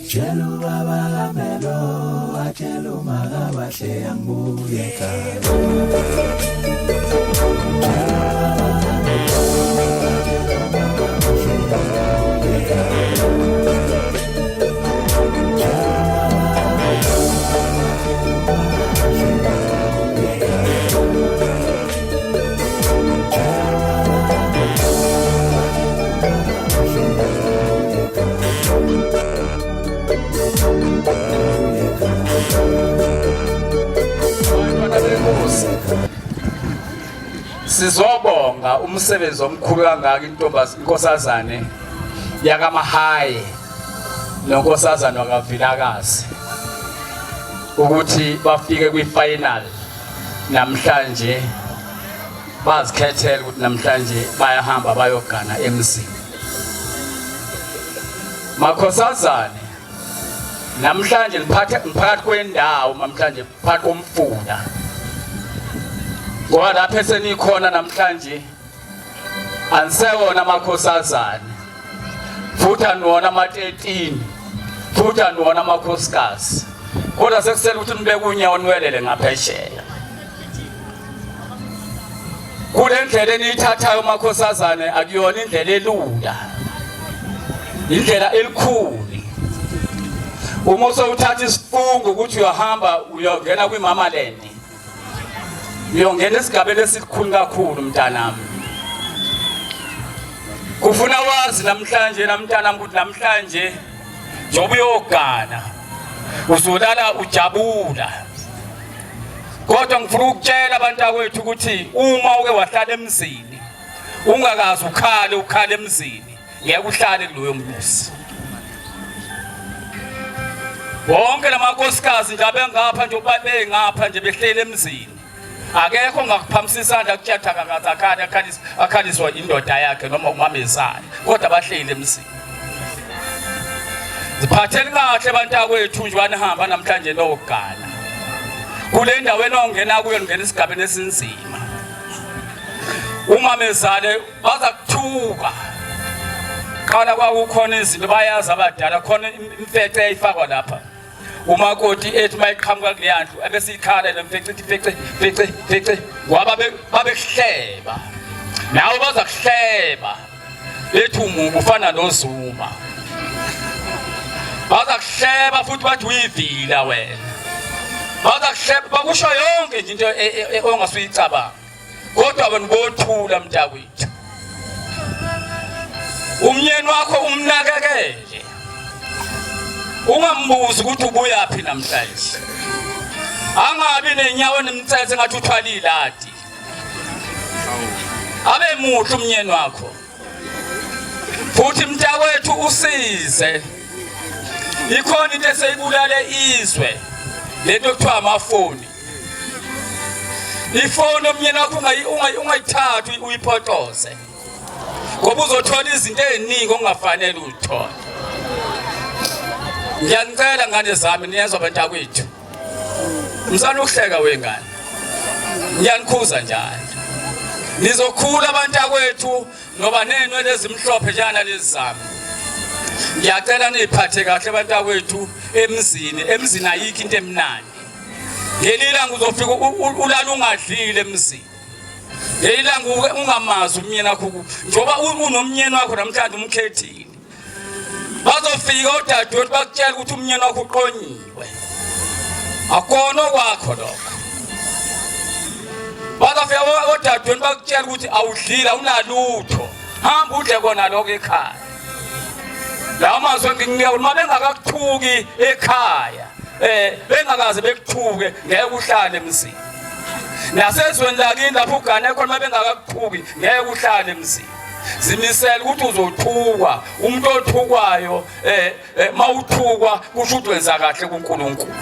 Chelo baba melo, achelo magaba she ambuyeka. Sizobonga umsebenzi omkhulu kangaka inkosazane yakamahaye nonkosazane wakavilakazi ukuthi bafike kwi-final namhlanje bazikhethela ukuthi namhlanje bayahamba bayogana emzini. Makhosazane namhlanje liphakathi kwendawo namhlanje phakathi komfula ngoba lapha esenikhona namhlanje ansewona amakhosazane futhi anona ama-13 futhi anona amakhosikazi kodwa sekusele ukuthi nibeke unyawo niwelele ngaphesheya kule ndlela eniyithathayo amakhosazane akuyona indlela elula indlela elikhulu. Uma usuthatha isifungo ukuthi uyahamba uyongena kwiMamaland uyongena esigabeni esikhulu kakhulu mntanami kufuna wazi namhlanje namntanami ukuthi namhlanje njoba uyogana uzolala ujabula kodwa ngifuna ukutshela abantakwethu ukuthi uma uke wahlala emzini ungakazi ukhale emzini ngeke uhlale kuloyo mbusi. Bonke lamakhosikazi nje abengapha nje babengapha nje behlele emzini akekho ongakuphamisisa isandla kutshathakakaza akhaliswa indoda yakhe noma umamezala kodwa bahlele emzini. Ziphatheni kahle abantakwethu nje banihamba namhlanje nogana kule ndawo enongena kuyo ngena isigabeni esinzima umamezala baza kuthuka qala kwakukhona izinto bayazi abadala khona imfece eyifakwa lapha umakoti ethi mayiqhamuka kuleyandlu abesikhala lemfece ngoba babehleba nawe baza kuhleba ethi umuntu ufana noZuma baza kuhleba futhi bathi uyivila wena baza kuhleba bakusho yonke nje into ongasuyicabanga kodwa abantu bothula mntakwethu umyeni wakho umnakekele ungambuzi ukuthi ubuya phi namhlanje angabi nenyawo nemthetho ngathi uthwala iladi abe muhle umyeni wakho futhi mntakwethu usize ikhona into eseyibulale izwe lento ekuthiwa amafoni ifoni umyeni wakho ungayithathi uyiphotoze ngoba uzothola izinto eziningi ongafanele uzithole. Ngiyanicela ngane zami niyezwa abantakwethu msana ukuhleka wengane ngiyanikhuza njalo nizokhula abantakwethu ngoba nenwele ezimhlophe njana lezi zami ngiyacela niphathe kahle abantakwethu emzini ayikho into emnandi ngelilanga uzofika ulala ungadlile emzini ngelilanga ungamazi umyeni wakho njoba unomyeni wakho namhlanje umkhethile bazofika odadewethu bakutshela ukuthi umyeni wakho uqonyiwe akona kwakho lokho bazofika odadewethu bakutshela ukuthi awudlila unalutho hamba udle kona lokho ekhaya lawo mazwe nginika uma bengakakuthuki ekhaya bengakaze bekuthuke ngeke uhlale emzini nasezweni lakini lapho ugane khona bengakakuthuki ngeke uhlale emzini zimisela ukuthi uzothukwa umuntu othukwayo mawuthukwa kusho ukuthi wenza kahle kuNkulunkulu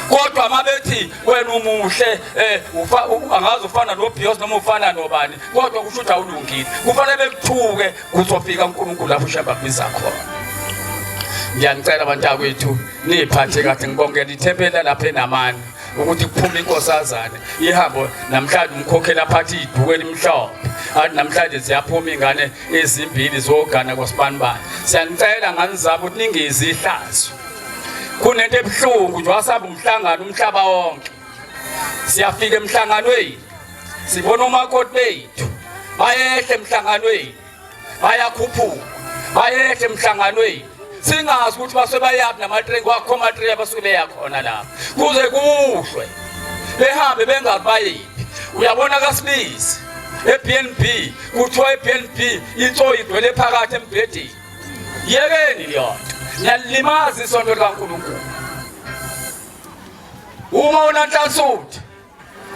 kodwa mabethi wena umuhle angazi ufana noBiyos noma ufana nobani kodwa kusho ukuthi awulungile kufanele bekuthuke kuzofika uNkulunkulu lapho ushaba kubiza khona. Ngiyanicela abantakwethu niphathe kahle ngibongela ithempela lapha enamani ukuthi kuphuma inkosazane ihambo namhlanje umkhokhela phathi iduku elimhlophe athi namhlanje siyaphuma ingane ezimbili zogana kwaSibanibani siyanicela ngani zabo ukuthi ningezi ihlazo kunento ebuhlungu nje wasaba umhlangano umhlaba wonke siyafika emhlanganweni sibona umakoti bethu bayehle emhlanganweni bayakhuphuka bayehle emhlanganweni singazi ukuthi basebayaphi namatrenki wakho amatrenki abasuke beyakhona lapha kuze kuhlwe behambe bengabayiphi uyabona kaSibisi eBNB kuthiwa eBNB itho igcwele phakathi embhedeni yekeni liyonto niyalimaza isonto likaNkulunkulu uma unanhlansuthi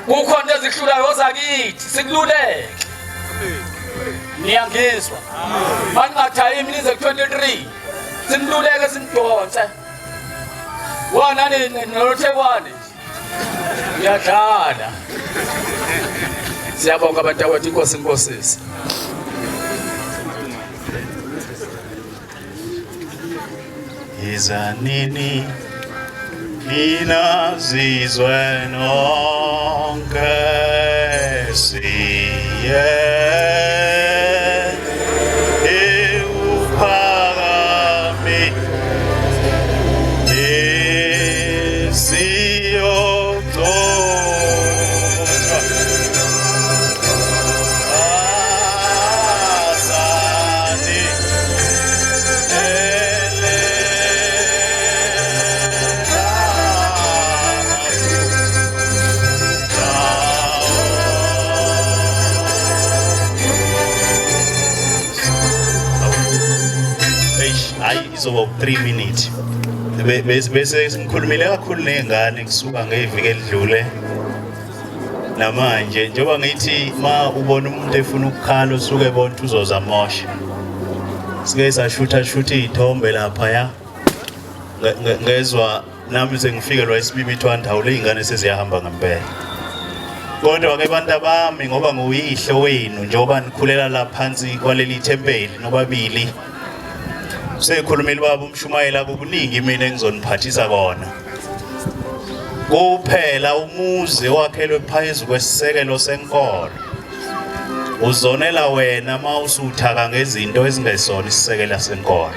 kukhona ezihlulayo zakithi sikululeke niyangizwa mangathayi iminize ku23 simluleke simdonse wanani noThekwani uyadlala siyabonga abantu inkosi inkosisi izanini inazizwe nonke siye euphakame esiyogcotshwa azani izoba 3 minutes bese ngikhulumile kakhulu nezingane kusuka ngeviki elidlule namanje njengoba ngithi ma ubona umuntu efuna ukukhala usuke ebona uzoza mosha sike sashutha izithombe lapha ya ngezwe nami sengifikelwa isibibithwana hawule izingane seziyahamba ngempela kodwa ke bantu bami ngoba nguyihlo wenu njengoba nikhulela la phansi kwaleli thempeli nobabili sekhulumile baba umshumayela kubuningi mina engizoniphathisa kona kuphela umuzi wakhelwe phezulu kwesisekelo senkolo uzonela wena mawusuthaka ngezinto ezingesona isisekelo senkolo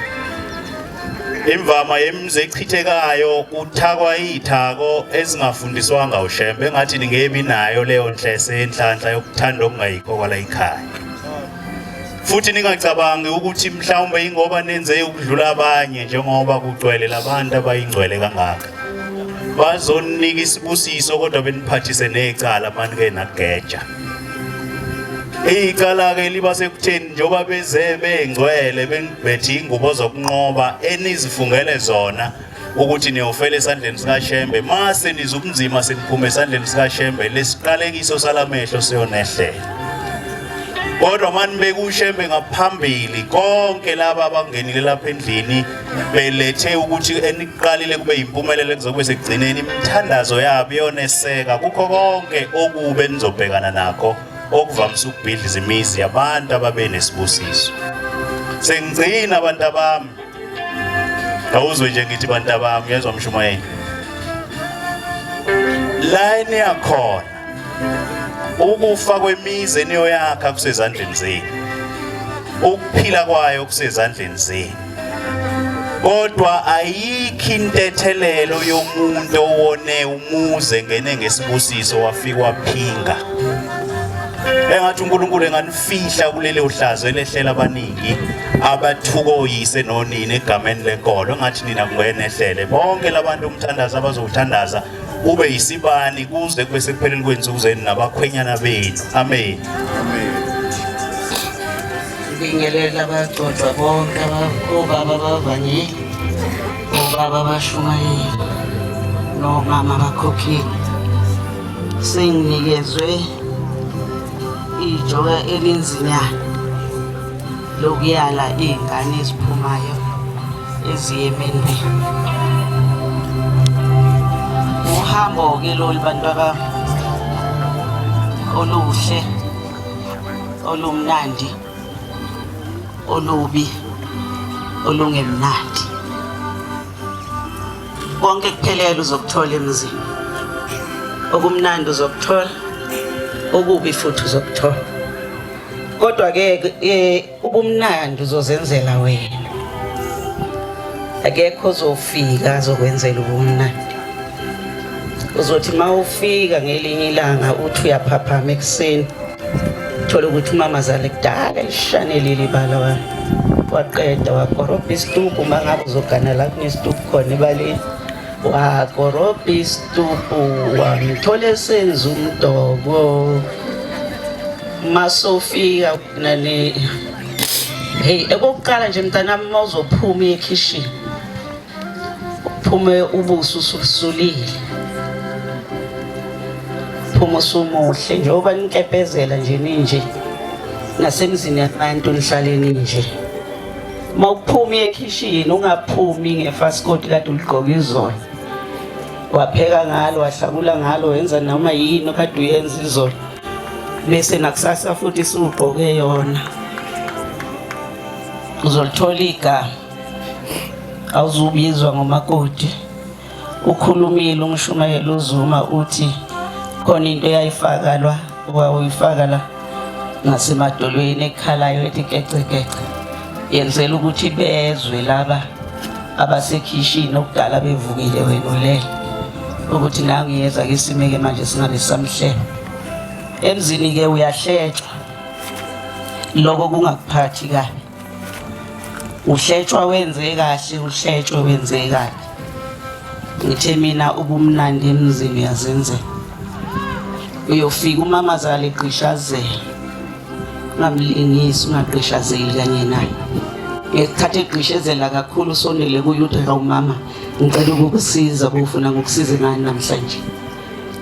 imvama yemizi echithekayo kuthakwa izithako ezingafundiswanga ushembe engathi ningebi nayo leyo nhlese enhlanhla yokuthanda okungayikho kwala ekhaya futhi ningacabangi ukuthi mhlawumbe ingoba nenze ukudlula abanye njengoba kugcwele labantu abayingcwele kangaka bazonika isibusiso kodwa beniphathise necala manike nageja icala ke liba sekutheni njoba beze bengcwele bethi ingubo zokunqoba enizifungele zona ukuthi niyofela esandleni sikaShembe mase nizubunzima seniphuma esandleni sikaShembe lesiqalekiso salamehlo siyonehlela kodwa manje bekuShembe ngaphambili konke laba abangenile lapha endlini belethe ukuthi eniqalile kube impumelelo kuzobe sekugcineni imithandazo yabo yoneseka kukho konke okube nizobhekana nakho okuvamisa ukubhidliza imizi yabantu ababe nesibusiso sengigcina abantu bami awuzwe nje ngithi abantu bami yezwa umshumayeli line yakhona ukufa kwemizi eniyoyakha kusezandleni zenu ukuphila kwayo kusezandleni zenu kodwa ayikho intethelelo yomuntu owone umuze ngene ngesibusiso wafika waphinga engathi uNkulunkulu enganifihla kuleli uhlazo elehlela abaningi abathukoyise nonini egameni lenkolo engathi nina kungenehlele bonke labantu umthandazo abazowuthandaza ube yisibani kuze kube sekupheleni kwensuku zenu nabakhwenyana benu amen ngibingelela abagcotshwa bonke obaba abavanyile obaba abashumayeli nomama abakhokhile senginikezwe ijoka elinzinyana lokuyala izingane eziphumayo eziyemeni uhambo ke lo libantu oluhle olumnandi olubi olungemnandi konke kuphelele uzokuthola emzini okumnandi uzokuthola okubi futhi uzokuthola Kodwa ke ubumnandi uzozenzela wena. Akekho ozofika azokwenzela ubumnandi. Uzothi mawufika ngelinye ilanga uthi uyaphaphama ekseni. Thola ukuthi umama zale kudala ishanelile ibala waqeda wakorobha isitupu mangabe uzogana la kunesitupu khona ebaleni. Wakorobha isitupu wamthola esenza umdoko. Masofika nani hey ekokuqala nje mntanami mawuzophuma ekitchen uphume ubuso usulile phuma usumuhle njengoba ninkepezela nje ninje nasemzini yabantu nihlaleni nje mawuphuma ekitchen ungaphumi ngefasikoti kade uligqoka izolo wapheka ngalo wahlakula ngalo wenza noma yini okade uyenza izolo bese nakusasa futhi siugqoke yona uzolithola igama awuzubizwa ngomakoti ukhulumile ungishumayela uzuma uthi khona into eyayifakalwa uyifaka la ngasemadolweni ekhalayo ethi kecekece yenzela ukuthi bezwe laba abasekhishini okudala bevukile wena ulele ukuthi nangu yeza ke simeke manje singabe samhlelo emzini ke uyahletshwa lokho kungakuphathi kabi uhletshwa wenze kahle uhletshwe wenze kabi ngithe mina ubumnandi emzini yazenze uyofika umama zale qishazela ngamlingisi ungaqishazeli kanye naye ngekhathi eqishezela kakhulu sonele kuyuthi umama ngicela ukukusiza ufuna ngokusiza ngani namhlanje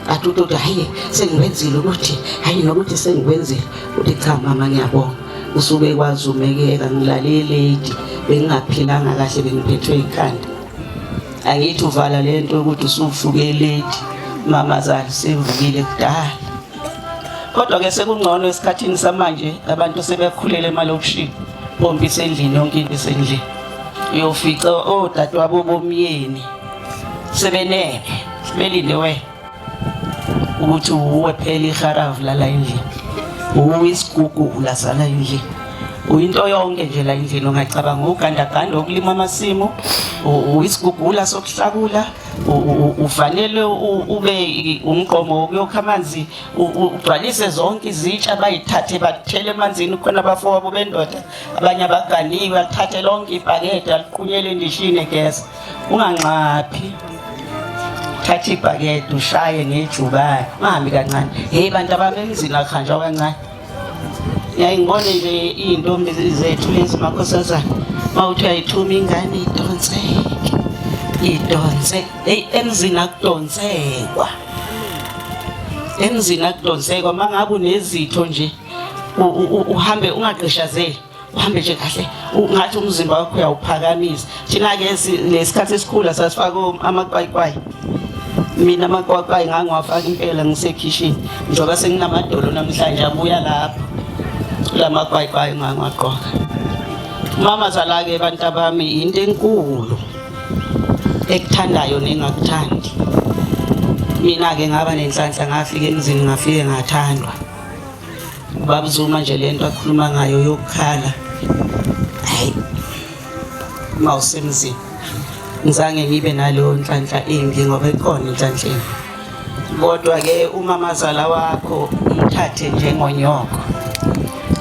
atutoda hayi sengiwenzile ukuthi hayi nokuthi sengiwenzile uthi cha mama ngiyabonga usube kwazi umekeka ngilalele lady bengingaphilanga kahle bengiphethwe ikhanda angithi uvala lento ukuthi usuvuke lady mama zali sevukile kudala kodwa ke sekungcono esikhathini samanje abantu sebekhulele emalokishini bombi sendlini yonke into isendlini uyofica odadewabo bomyeni sebenene belinde wena ukuthi uwe phela iharavu la endlini uwisigugu la sala endlini uyinto yonke nje la endlini ongacabanga ugandaganda okulima amasimo uyisigugula sokuhlakula ufanele ube umqomo ukuyokha amanzi ugcwalise zonke izitsha bayithathe bathele emanzini khona abafowabo bendoda abanye abaganiwe bathathe lonke ibhakede aliqunyele endishini egesi unganqaphi thatha ibhakede ushaye ngejubane ungahambi kancane hey bantu abamemzini akhanjwa kancane ngiyayibona nje intombi zethu lezi makhosazana mawuthi uyayithuma ingane idonse hey emzini akudonsekwa mangabe unezitho nje uhambe ungaqishazeli uhambe nje kahle ungathi umzimba wakho uyawuphakamisa thina ke lesikhathi esikhula sasifaka amaqwayiqwayi mina amaqwayiqwayi ngangiwafaka impela ngisekhishini njengoba senginamadolo namhlanje abuya lapha lamaqwayiqwayi ngangiwaqoka mama zalake abantu abami into enkulu ekuthandayo nengakuthandi mina ke ngaba nenhlanhla ngafika emzini ngafike ngathandwa babuzuma nje lento akhuluma ngayo yokukhala hayi mawusemzini ngizange ngibe naleyo nhlanhla embi ngoba ikhona inhlanhla kodwa ke umamazala wakho umthathe njengonyoko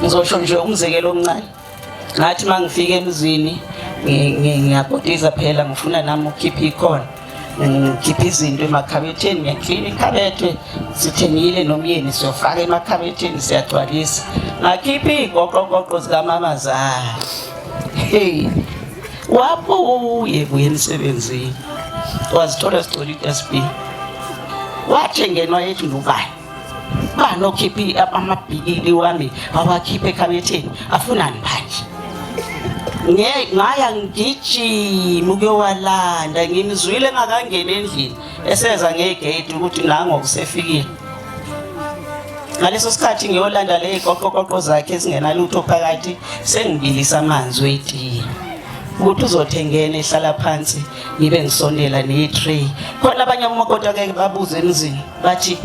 ngizosho nje umzekelo omncane ngathi mangifika emzini ngiyabhodiza phela ngifuna nami ukhipha ikhona ngikhipha izinto emakhabetheni ngiyaklina ikhabethe sithengile nomyeni siyofaka emakhabetheni siyagcwalisa ngakhipha igoqogoqo zikamama zala hey wabuye buye emsebenzini wazithola sicela iSB wathi ngenwa yethu ngubani banokhipha amabhikili wami awakhipha ekhabetheni afunani manje ngaya ngijima ukuyowalanda ngimzwile ngakangena endlini eseza ngegate ukuthi nango kusefikile ngaleso sikhathi ngiyolanda le iqoqoqoqo zakhe ezingenalutho phakathi sengibilisa amanzi wetiye ukuthi uzothengena ehlala phansi ngibe ngisondela ne-tray khona abanye umakoti ake babuze emzini bathi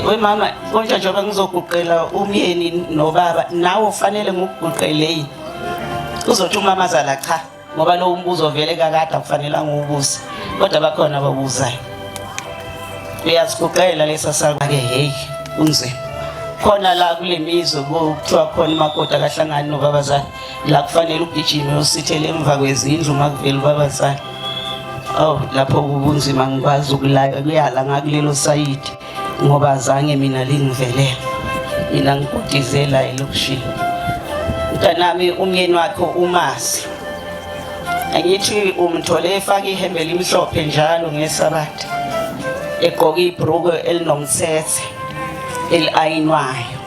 Wemama konje njengoba ngizoguqela umyeni nobaba nawe ufanele ngikuguqele yini uzothi umamazala cha ngoba lo umbuzo vele kakade akufanele ngiwubuze kodwa bakhona ababuzayo uyasiguqela lesa sake hey unzima khona la kule mizwe kuthiwa khona imakoti akahlangani nobabazali la kufanele ugijime usithele emva kwezindlu makuvela ubabazali lapho ubunzima ngikwazi ukuyala ngakulelo sayidi ngoba azange mina lingivelela mina ngikudizela elokushini mntanami umyeni wakho umazi angithi umthole efaka ihembe elimhlophe njalo ngesabatha egqoka ibhruku elinomthethe eliayinwayo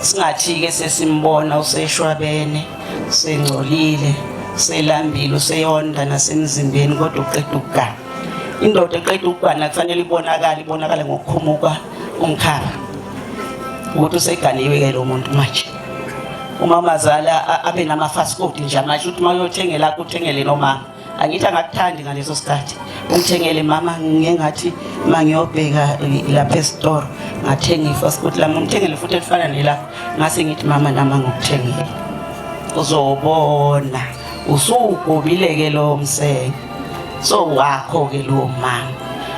singathi ke sesimbona useshwabene sengcolile selambile useyonda nasemzimbeni kodwa uqeda ukugana indoda eqeda ukugana kufanele ibonakale ngokukhumuka umkhaba ukuthi useganiwe ke lo muntu manje umamazala abe namafasikoti nje amasho ukuthi mayothengela akho uthengele nomama angithi angakuthandi ngaleso sikhathi umthengele mama ngengathi mangiyobheka lapha e-store ngathenga ifasikoti lami umthengele futhi elifana nelakho ngase ngithi mama nama ngokuthengela uzobona usugobile ke lo msenge so wakho ke lo mama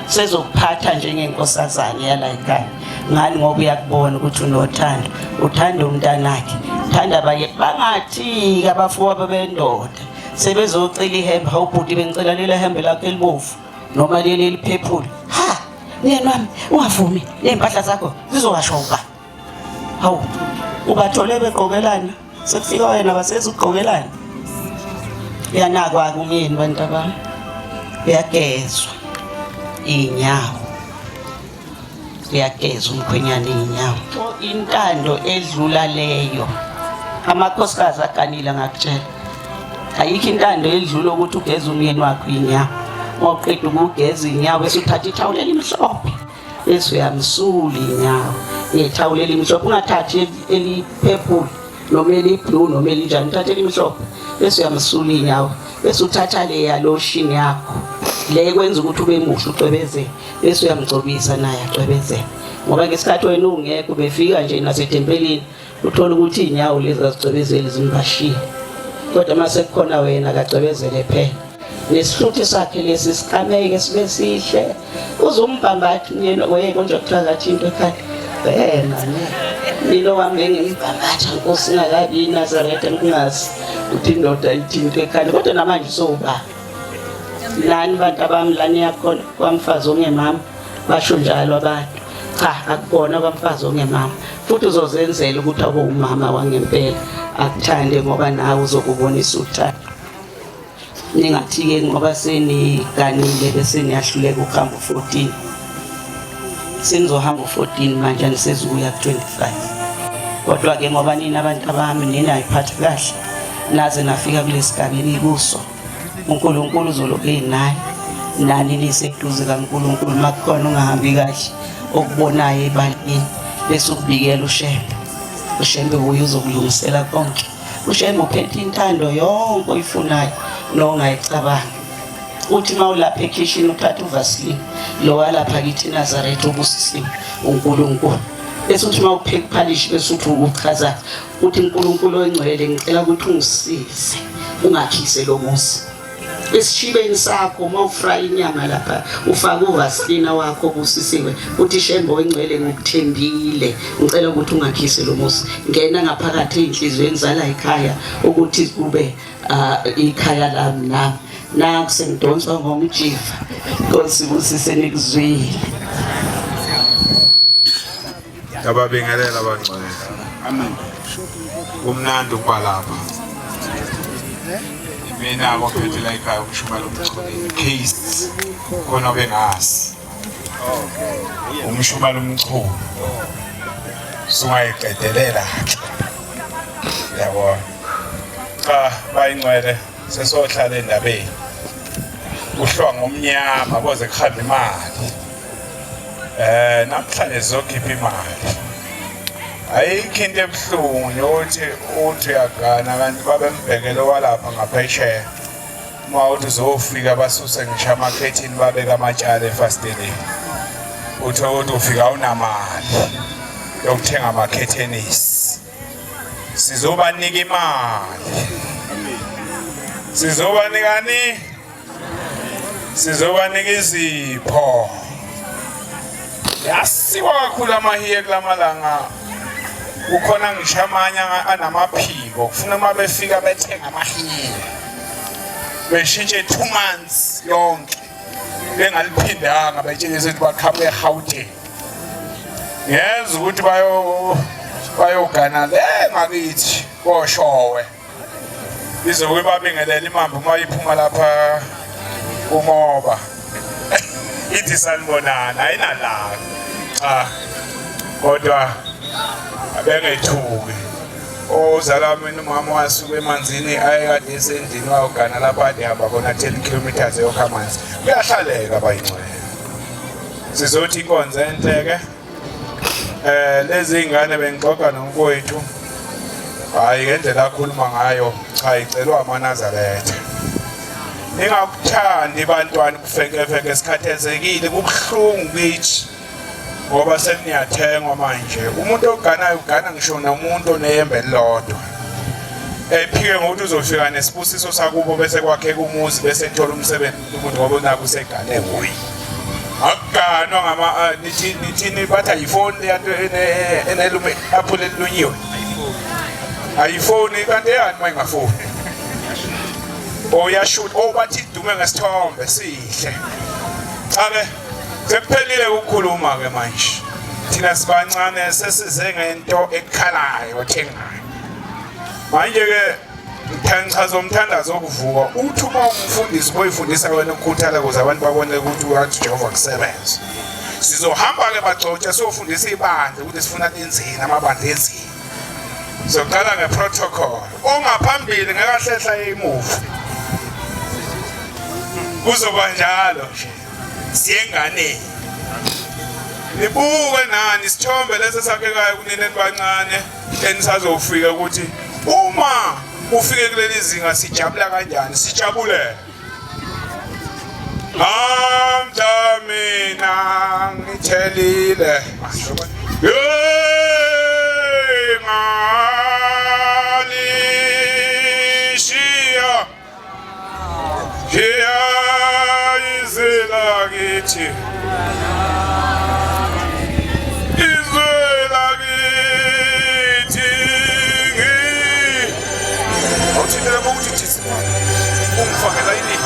sezokuphatha njengenkosazana yala ekhaya ngani ngoba uyakubona ukuthi unothando uthanda umntanakhe uthanda abaye bangathi abafuwa babendoda sebezocela ihembe awubhuti bengicela lela hembe lakho elibovu noma leli eliphephule ha myeni wami ungavumi nempahla zakho zizowashoka hawu ubathole begqokelana sekufika wena basezugqokelana uyanakwa kumyeni bantu abami uyagezwa inyawo uyagezwa umkhwenyana inyawo intando edlula leyo amakhosikazi aganile ngakutshela ayikho intando edlula ukuthi ugeze umyeni wakho inyawo ngoqeda ukugeza inyawo bese uthatha ithawulo elimhlophe bese uyamsula inyawo ngethawulo elimhlophe ungathathi eliphephule noma eliblue noma elinjani uthatha elimhlophe bese uyamsula inyawo bese uthatha le yaloshini yakho le kwenza ukuthi ube muhle ucwebezele bese uyamgcobisa naye acwebezele ngoba ngesikhathi wena ungekho befika nje nasetempelini uthola ukuthi inyawo lezi azicwebezele zimbashiye kodwa mase kukhona wena akacwebezele phela nesihluthi sakhe lesi sikameke sibe sihle uzumbambathi yena weye konje kuthiwa ngathi into ekhaya wena nilo wami ngimbambatha Nkosi ngakabi iNazaretha ngingazi ukuthi indoda ithinto ekhaya kodwa namanje soba lani bantu abami lani yakhona kwamfazi ongemama basho njalo abantu cha akubona kwamfazi ongemama futhi uzozenzela ukuthi abo umama wangempela akuthande ngoba nawe uzokubonisa uthando ningathi ke ngoba seniganile bese niyahluleka ukuhamba 14 senizohamba 14 manje nisezukuya ku25 kodwa ke ngoba nina abantu abami nina ayiphatha kahle naze nafika kulesigabeni kuso uNkulunkulu uzoloke naye nani niseduze kaNkulunkulu makukhona ungahambi kahle okubonayo ebalini bese ukubikela ushembe uye uzokulungisela konke ushembe uphethe intando yonke oyifunayo nongayicabanga uthi mawulapha ekitchen uthatha uvaseline lo walapha kithi Nazaretha obusisiwe uNkulunkulu bese uthi mawupheka phalishi bese uthi uchaza uthi uNkulunkulu oyingcwele ngicela ukuthi ungisize ungakhise lo musi esishibeni sakho mawufry inyama lapha ufaka uvaseline wakho obusisiwe uthi shembe oyingcwele ngokuthembile ngicela ukuthi ungakhise lo musi ngena ngaphakathi enhlizweni zala ekhaya ukuthi kube ikhaya lami nami nakusengidonswa ngomjiva Nkosi busise nikuzwile Ababingelela abangcwele amen umnandi ukuba lapha mina ngophethe la ekhaya umshumalo omchole case kona bengazi umshumalo omchole sungayiqedelela yabo cha bayingcwele sesohlala endabeni uhlwa ngomnyama boze kuhambe imali namhlanje zokhipha imali ayikho into ebuhlungu uthi uyagana abantu babembhekele walapha ngaphesheya uma uthi uzofika basuse ngisho amakhethini babeka amatshala efasteleni uthola ufika unamali yokuthenga ama-curtains. Sizobanika imali. Sizobanikani? Sizobanika izipho. Yasiwa kakhulu amahiye kulamalanga. Ukhona ngisho amanye anamaphiko kufuna uma befika bethenga amahiye beshintshe 2 months yonke bengaliphindanga betshengisa ukuthi baqhamuke eGauteng. Yenza ukuthi bayogana le ngakithi koShowe izoke babingelela imambo uma iphuma lapha umoba ithi sanibonana ayinalanga kodwa abengethuki ozala mina umama wasuka emanzini ayekade esendini wayogana lapha ade hamba khona 10 kilometers yokha amanzi kuyahlaleka bayingcwele. Sizothi inkonzo enhleke lezi ingane bengixoxa nomfowethu hayi ngendlela akhuluma ngayo cha icelwa amaNazaretha. Ningakuthandi bantwana kufekefeke esikhathezekile kubuhlungu kithi ngoba seniyathengwa manje. Umuntu oganayo ugana ngisho nomuntu oneyembe elilodwa. Ephike ngokuthi uzofika nesibusiso sakubo bese kwakhe umuzi bese ethola umsebenzi umuntu ngoba naku segane nguyi. Akuganwa ngama nithini batha iphone yanto enelume aphule lunyiwe. iPhone kanti yani mayingafoni. Oyashoot bathi dume ngesithombe sihle. Chabe sekuphelile ukukhuluma ke manje. Thina sibancane sesize ngento ekhalayo othengayo. Manje ke ngithangichaza umthandazo okuvuka uthi uma umfundisi boyifundisa wena ukukhuthala ukuze abantu babone ukuthi uyathi Jehova kusebenza. Sizohamba ke baxoxa sofundisa ibandla ukuthi sifuna lenzini amabandla enzini. Soqala ngeprotocol ongaphambili ngakahlehla emuva. Kuzoba njalo nje. Siyengane. Nibuke nani isithombe lesi sakhekayo kuneneni bancane enisazofika ukuthi uma ufike kuleli zinga sijabula kanjani sijabule. Mina ngithelile. Malishiya. Hiya izela githi. Izela githi. Awuthindele ukuthi jisima. Ungifakela ini.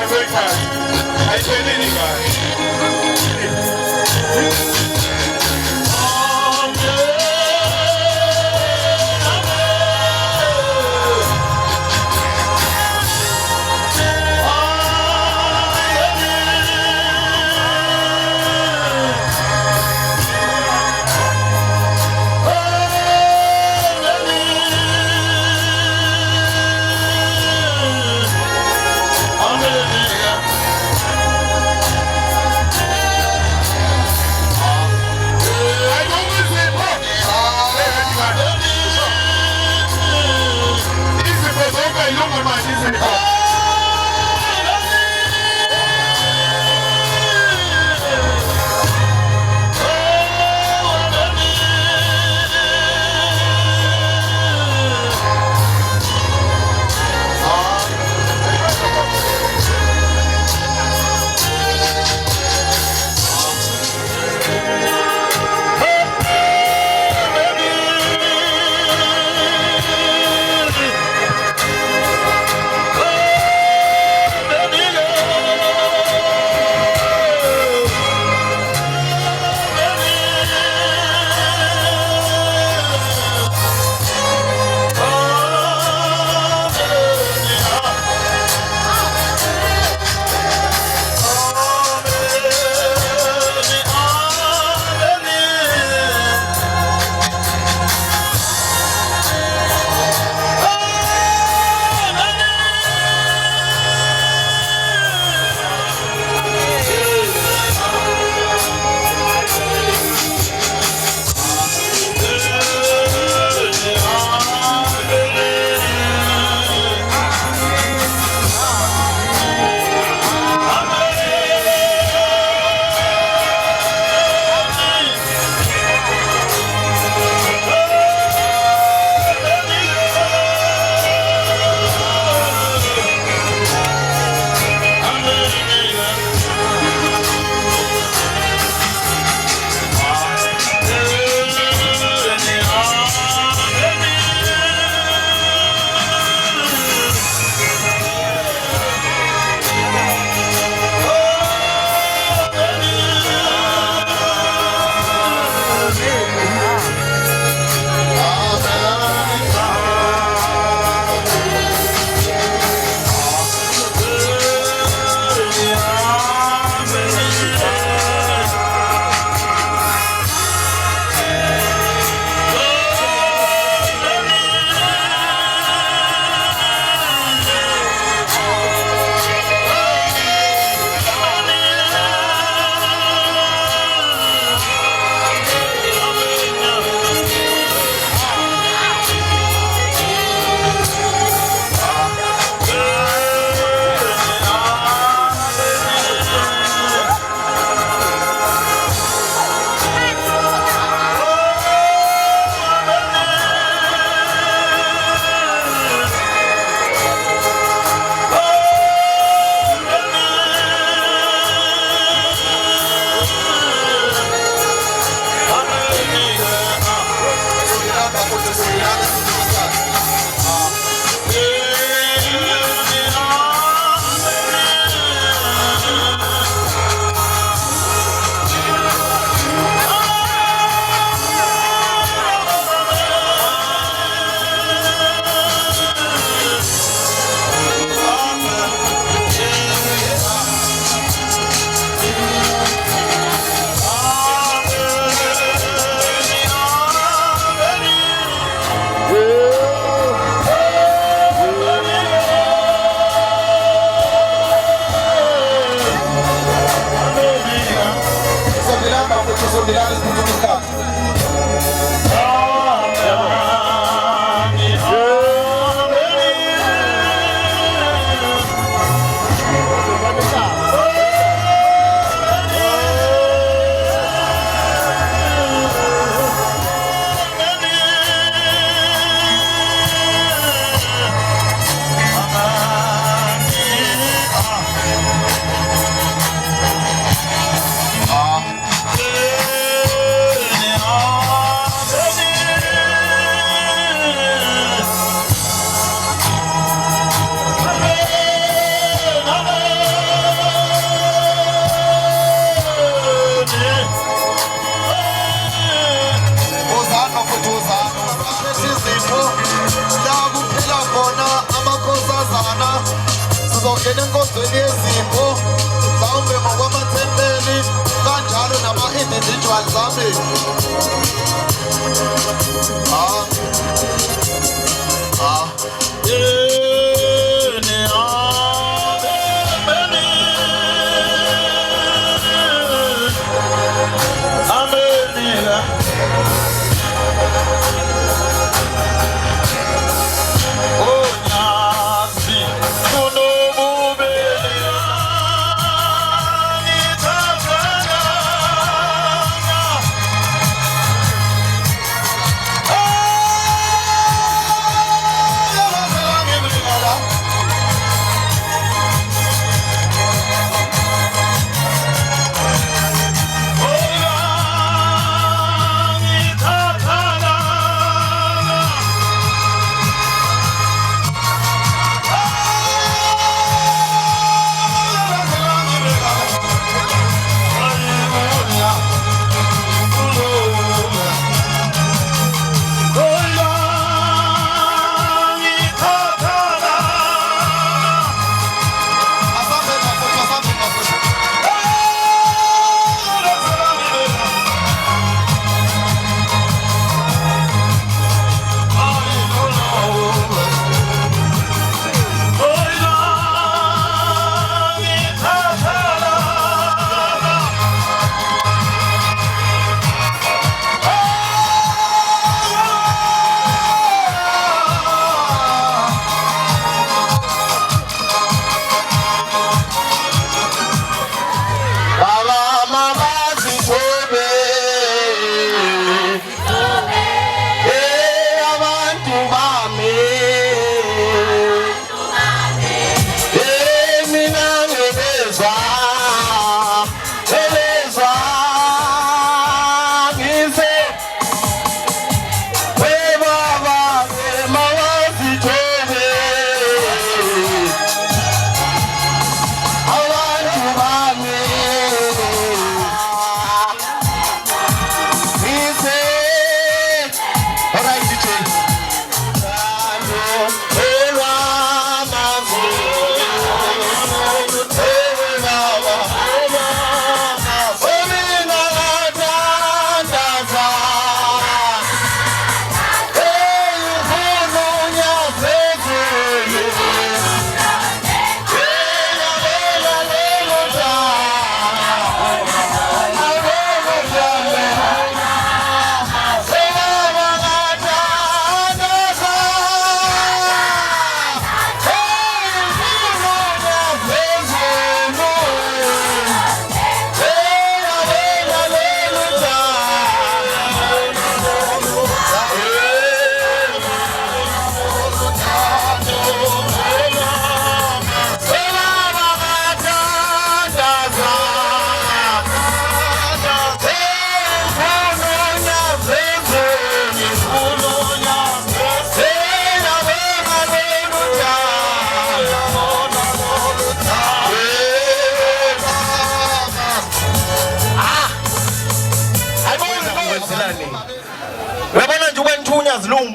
azoyithatha ayipheleli kahle. ungena enkonzweni yezipho mhlawumbe ngokwamathempeli kanjalo nama-individual zami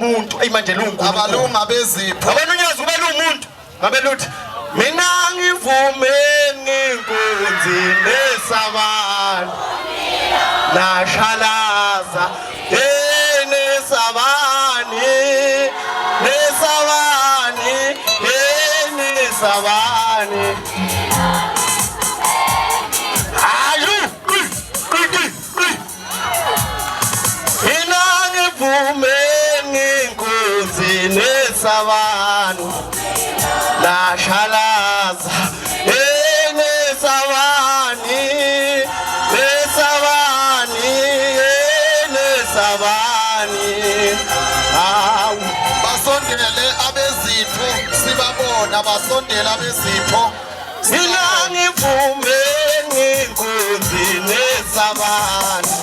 Umuntu ayimanje lungu abalunga bezipho abanunyazi ube lumuntu ngabe luthi mina ngivume nginkunzi nesabani nashalaza nesabani ayu mina ngivume nesabani nashalaza nesabani basondele abezipho sibabona basondela abezipho mina ngivume nginkunzi nesabani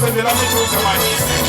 sendela miduze manje.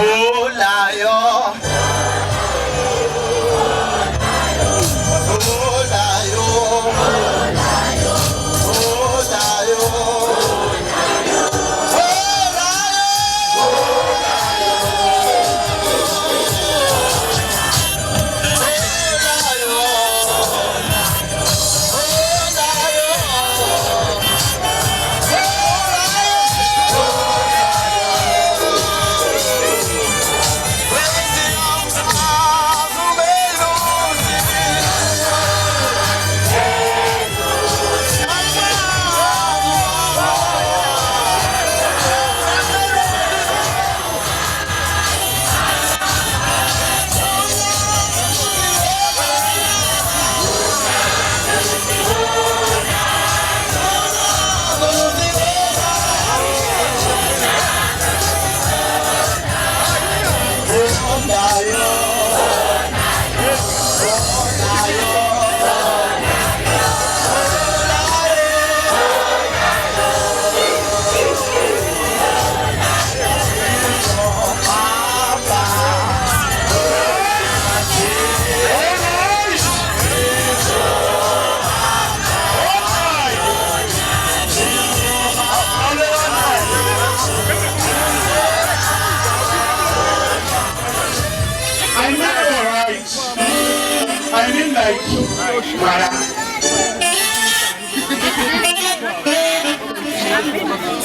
Olayo.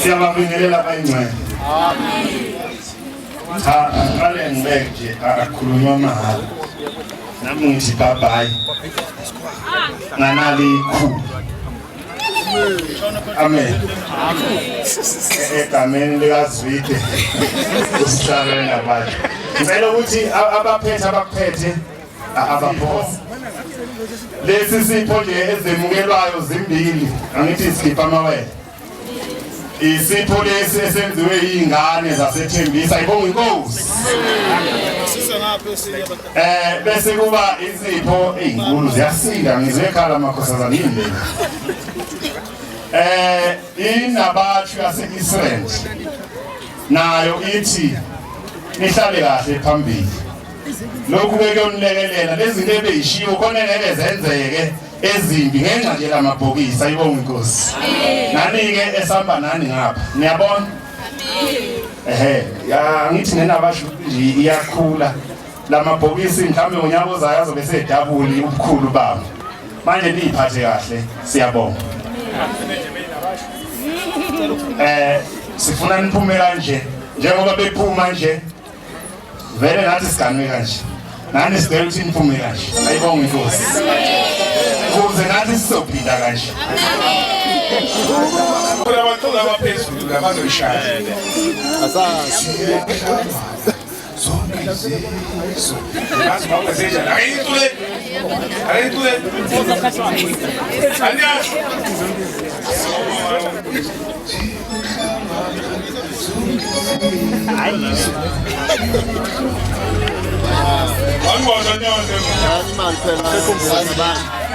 Siyababingelela bayingcwele. Cha, aqale ngibeke nje akukhulunywa mahhala. Nami ngithi bye bye. Nanali khu. Amen. Egameni likaZwide usihlale nabantu. Ngicela ukuthi abaphethe abaphosi. Lesi sipho nje ezemukelwayo zimbili, angithi sikhipha amawele. Isipho lesi esenziwe izingane zaseThembisa, ayibonga inkosi. Bese kuba izipho ezinkulu ziyasinda ngizwe ekhala amakhosazana indlela. Inabathu yase-Israel nayo ithi nihlale kahle phambili. Lokhu ke kuyonilekelela lezi zinto ebeyishiwo khona ngeke zenzeke ezimbi ngenxa nje lamabhokisi, ayibonga inkosi. Nani ke esamba nani ngapha niyabona. Ya ngithi nenabasho nje iyakhula lamabhokisi mhlambe ngonyaka ozayo azobe sedabuli ubukhulu babo. Manje niyiphathe kahle, siyabonga. Sifuna niphume kanje njengoba bephuma nje vele nathi siganwe kanje. Nani sicela ukuthi niphume kanje, ayibonga inkosi. Ukuze nathi sizophinda kanje. Kulabaculi abaphezulu labazoshaya.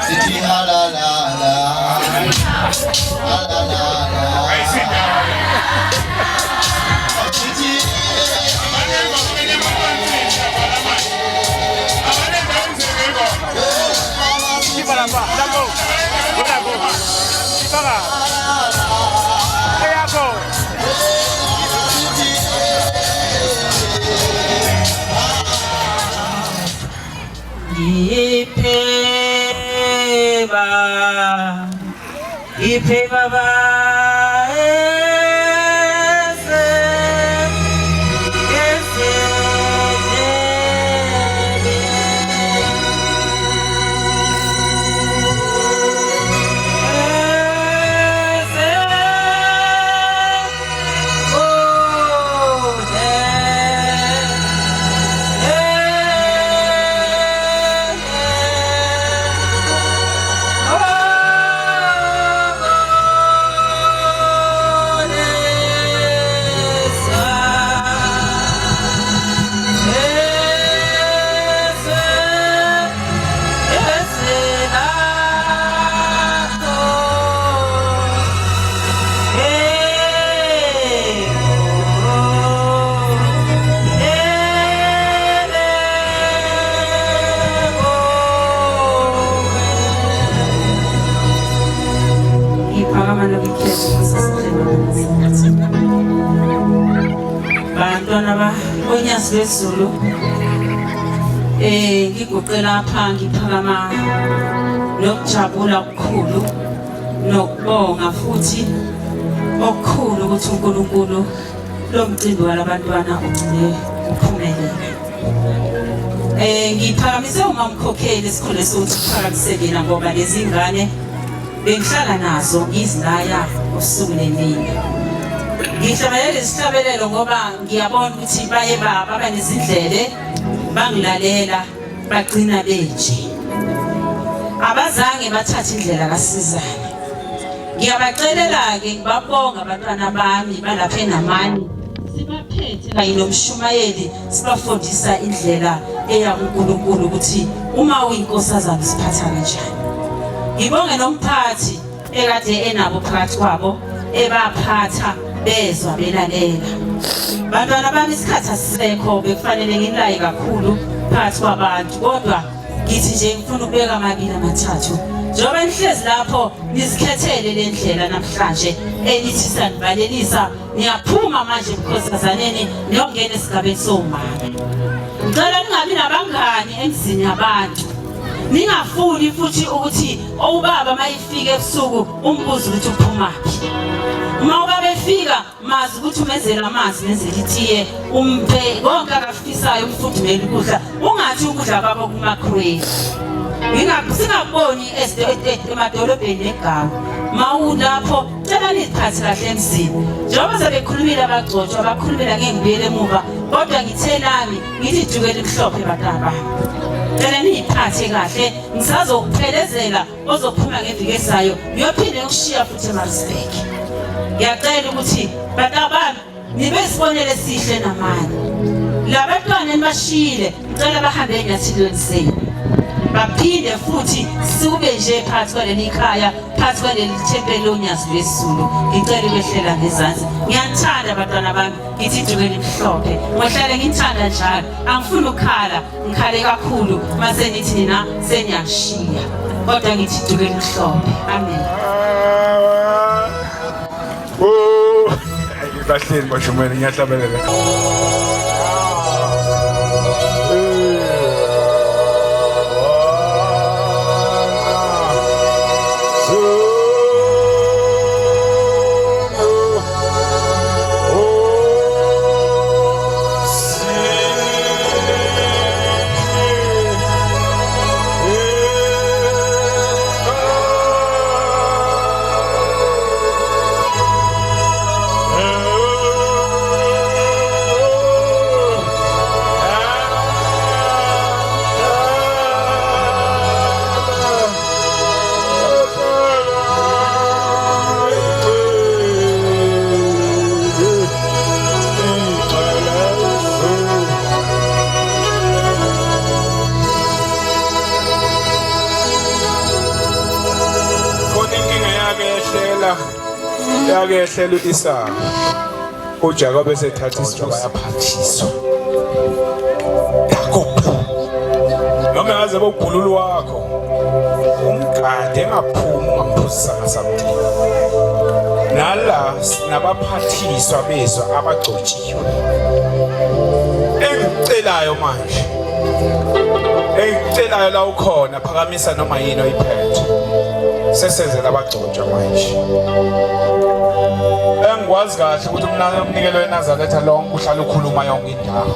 Sithi la la la Ipe baba onyazi lwesiZulu ngiguqela apha ngiphakama nokujabula okukhulu nokubonga futhi okukhulu ukuthi uNkulunkulu lo mcimbi walabantwana ugcine uphumelele. Ngiphakamise umamkhokheli esikhole sokuthi kuphakamise mina ngoba lezi ngane bengihlala nazo ngizilaya usuku nemini. Ngihlabelele isihlabelelo ngoba ngiyabona ukuthi baye baba nezindlele bangilalela bagcina beje. Abazange bathatha indlela kaSizana. Ngiyabacelela ke ngibabonga abantwana bami balapha eNamani. Sibaphethe kanye nomshumayeli sibafundisa indlela eya kuNkulunkulu ukuthi uma uyinkosazana siphatha kanjani. Ngibonge nomphathi ekade enabo phakathi kwabo ebaphatha bezwa belalela. Bantwana bami isikhathi asisekho bekufanele nginilaye kakhulu phakathi kwabantu kodwa ngithi nje ngifuna ukubeka amabili amathathu. Njengoba nihlezi lapho nizikhethele le ndlela namhlanje enithi sanibalelisa niyaphuma manje ebukhosazaneni niyongena esigabeni somama. Ngicela ningabi nabangani emzini yabantu. Ningafuni futhi ukuthi ubaba mayifika ebusuku umbuzo ukuthi uphumaphi. Uma ubaba efika mazi ukuthi umenzela amanzi nenzela itiye umpe konke akafisayo umfudumela ukudla ungathi ukudla kwabo kuma-crave. Singaboni emadolobheni egawu mawulapho cela niziphathe kahle emzini. Njengoba sebekhulumile abagcotshwa abakhulumela ngengibuyele emuva kodwa ngithe nami ngithi jukela emhlophe bantwana bami. Cela niyiphathe kahle ngisazokuphelezela ozophuma ngeviki ezayo ngiyophinde ukushiya futhi eMaritzburg. Ngiyacela ukuthi bantwana bami nibe isibonelo esihle namani. Labantwana nibashile ngicela bahambe enyathilweni zenu. Baphinde futhi sube nje phakathi kwaleli khaya phakathi kwaleli thempeli lonyazi lwesiZulu. Ngicela behlela ngezansi. Ngiyathanda abantwana bami ngithi jukela emhlophe. Ngohlale ngithanda njalo. Angifuni ukukhala ngikhale kakhulu mase nithi nina seniyashiya. Kodwa ngithi jukela emhlophe. Amen. Bahleli bashumele ngiyahlabelela. Yakehlela uIsaka uJakob esethatha isihloko yaphathiswa Yakobo noma ngaze bobhululu wakho umgade engaphumi ungamphuzisa ngasamthini nala sinabaphathiswa bezwa abagcotshiwe engicelayo manje engicelayo la ukhona phakamisa noma yini oyiphethe sesenzela abagcotshwa manje. Engikwazi kahle ukuthi umnikelo weNazaretha lonke uhlala ukhuluma yonke indawo.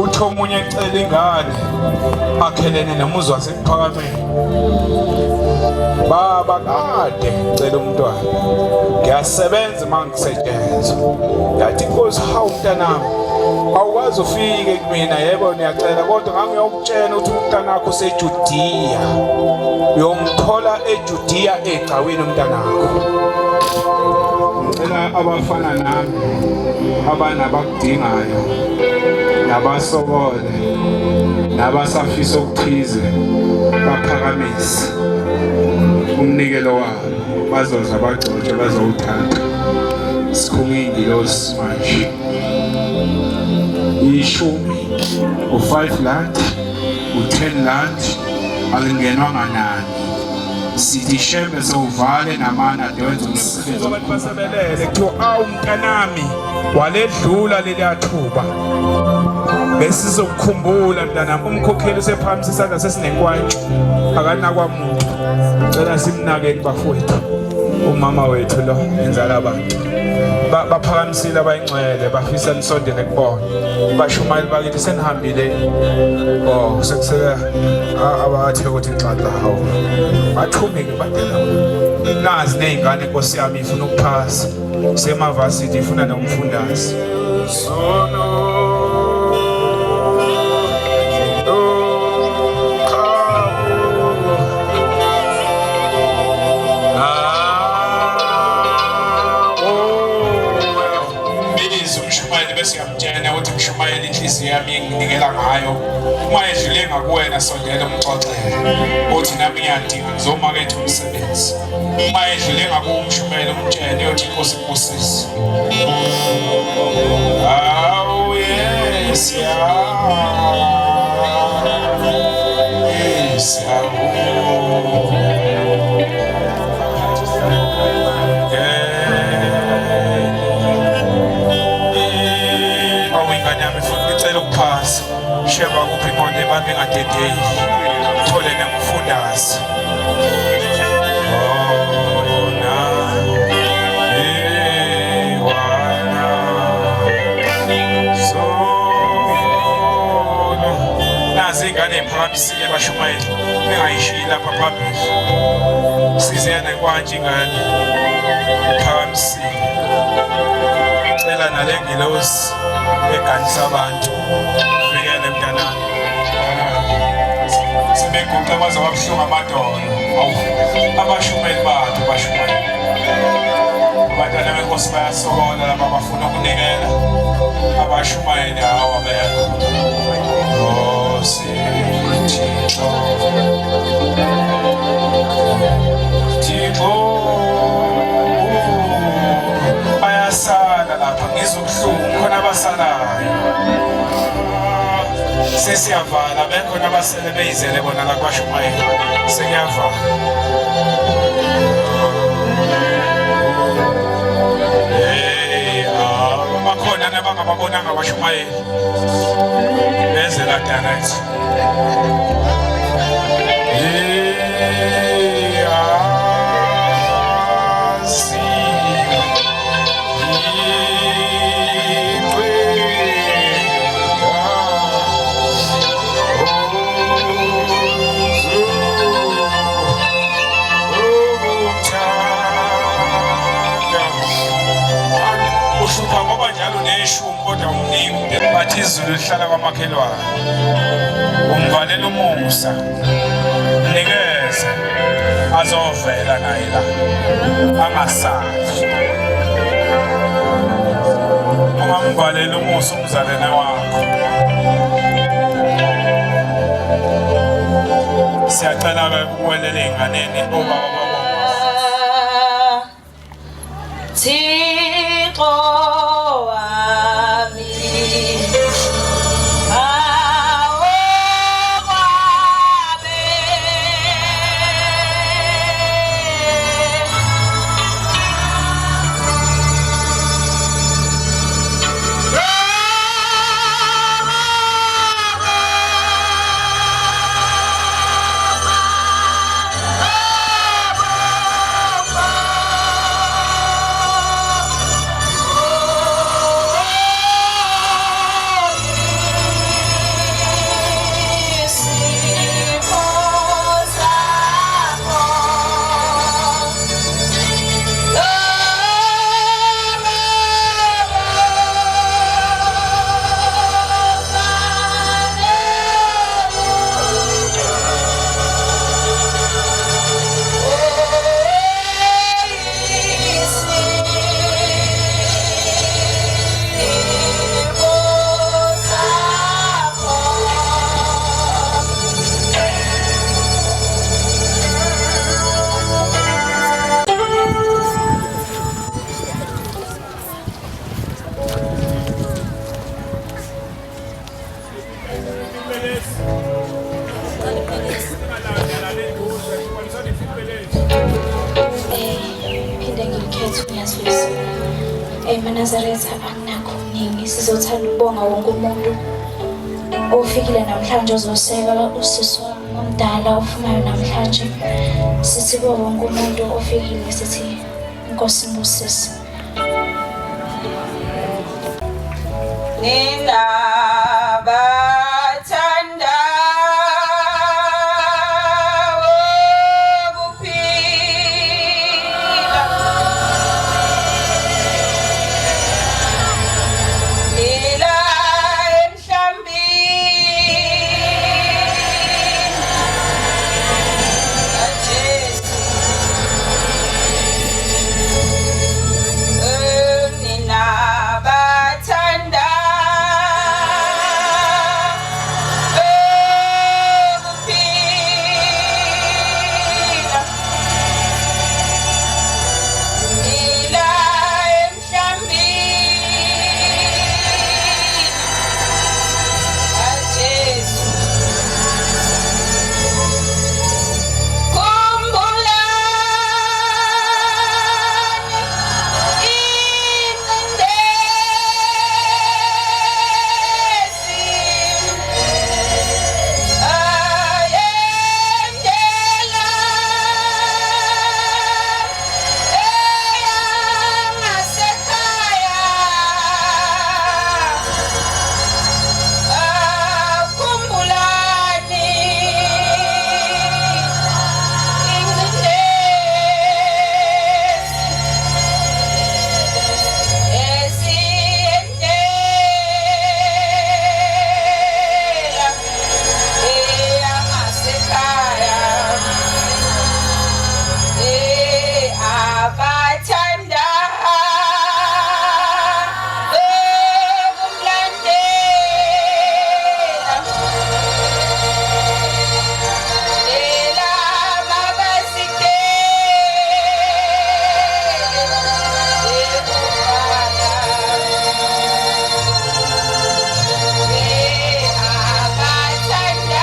Uthi omunye ecela ingane akhelene nomuzi wasephakameni. Baba kade ngicela umntwana. Ngiyasebenza mangisetshenzwa. Yathi Nkosi hawu mntanami awukwazi ufike kumina yebo niyacela kodwa ngangiyokutshela ukuthi umntana wakho useJudiya. Uyomthola eJudiya egcawini umntana wakho. Ngicela abafana nami abanabakudingayo nabasokole nabasafisa ukuthize baphakamise umnikelo wabo bazoza bagcotshe bazowuthatha sikhunga ingilosi manje ishumi u5 rand u10 rand alingenwa nganani sithi shembe sowuvale namana dewenza umsebenzi abantu basebelele kuthiwa awu mntanami waledlula leliyathuba besizokukhumbula mntanami umkhokheli usephamisa isandla sesinenkwantsho akanakwamuntu cela simnakeni bafowethu umama wethu lo enzala abantu baphakamisile abayingcwele bafisa nisondele kubona bashumayeli bakithi senihambile sekuseka abathe ukuthi xaxa hawo bathumeke badela nazi nezingane inkosi yami ifuna ukuphasa semavasithi ifuna nomfundazi sono siyamtshela ukuthi mshumayeli inhliziyo yami enginikela ngayo uma edlule ngakuwena sondela umxoxele uthi nami ngiyadinga ngizomaketha umsebenzi uma edlule ngakuwo umshumayeli umtshele uthi inkosi ikusise awu yes sheba kuphi inqondo ebambe ngadedeki thole nemfundazi nazi ingane ephakamisile bashumayeli bengayishiyi lapha phambili sizeyana kwanje ingane ephakamisile cela nale ngilosi eganisa abantu fikele mntanami sebeguqa baze wabuhlungu amadolo abashumeli bathu abashumeli abantwana benkosi bayasokola laba bafuna ukunikela abashumayeli hawa bekho Thixo bayasala lapha ngizobuhlungu khona abasalayo sesiyavala bekhona abasele beyizele bona la kwashumayeli sekuyavala bakhona nabangababonanga abashumayeli bezela direct bathi izulu lihlala kwamakhelwane umvalela umusa mnikeze azovela naye la angasafi ungamvalela umusa umzalwane wakho siyacela-ke ukuwelela ey'nganeni obaba Thixo wami wethu ngiyazwisa. Manazaretha anginakho okuningi, sizothanda ukubonga wonke umuntu ofikile namhlanje ozoseka usisi wami omdala ofunayo namhlanje. Sithi kuwo wonke umuntu ofikile sithi Nkosi ngibusise. Nina bathanda ukuphila, lila emhlambini kaJesu. Nina bathanda ukuphila, lila emhlambini kaJesu. Khumbulani ingcindezi ayendela eyangasekhaya. Khumbulani ingcindezi esiyendela eyangasekhaya. Abathanda ukumlandela lela mabasikele ekhaya. Abathanda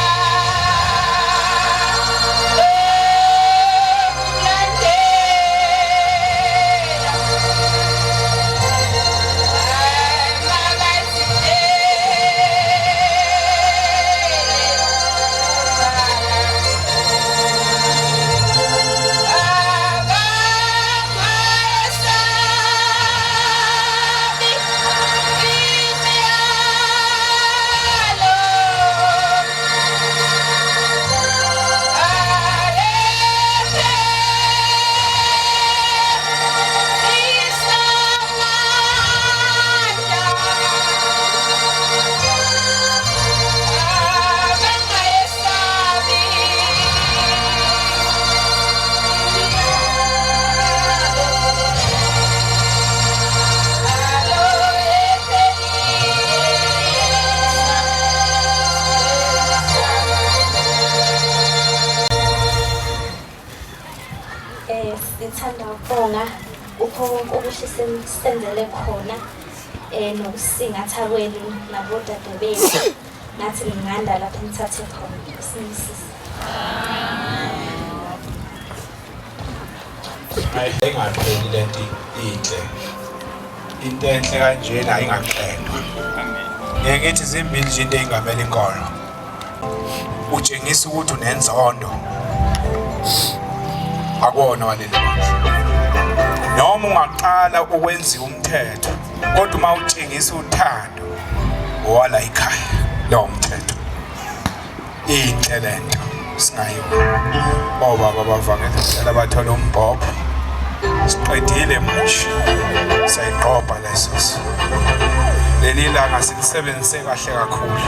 sithanda ukubonga ukho konke okuhle senzele khona nokusingatha kwenu nabodade bethu nathi nginganda lapha nithathe khona sinisisi. Ayingapheli lento inhle. Into enhle kanjena ayingaqedwa. Ngeke ngithi zimbili nje into engamela inkolo. Utshengisa ukuthi unenzondo. Akona waleli bandla. Noma ungaqala ukwenza umthetho, kodwa uma utshengisa uthando owala ekhaya lo mthetho. Inhle lento singayona. Obaba bavangela cela bathola umbhobho. Siqedile manje. Sayiqopha leso. Leli langa silisebenzise kahle kakhulu.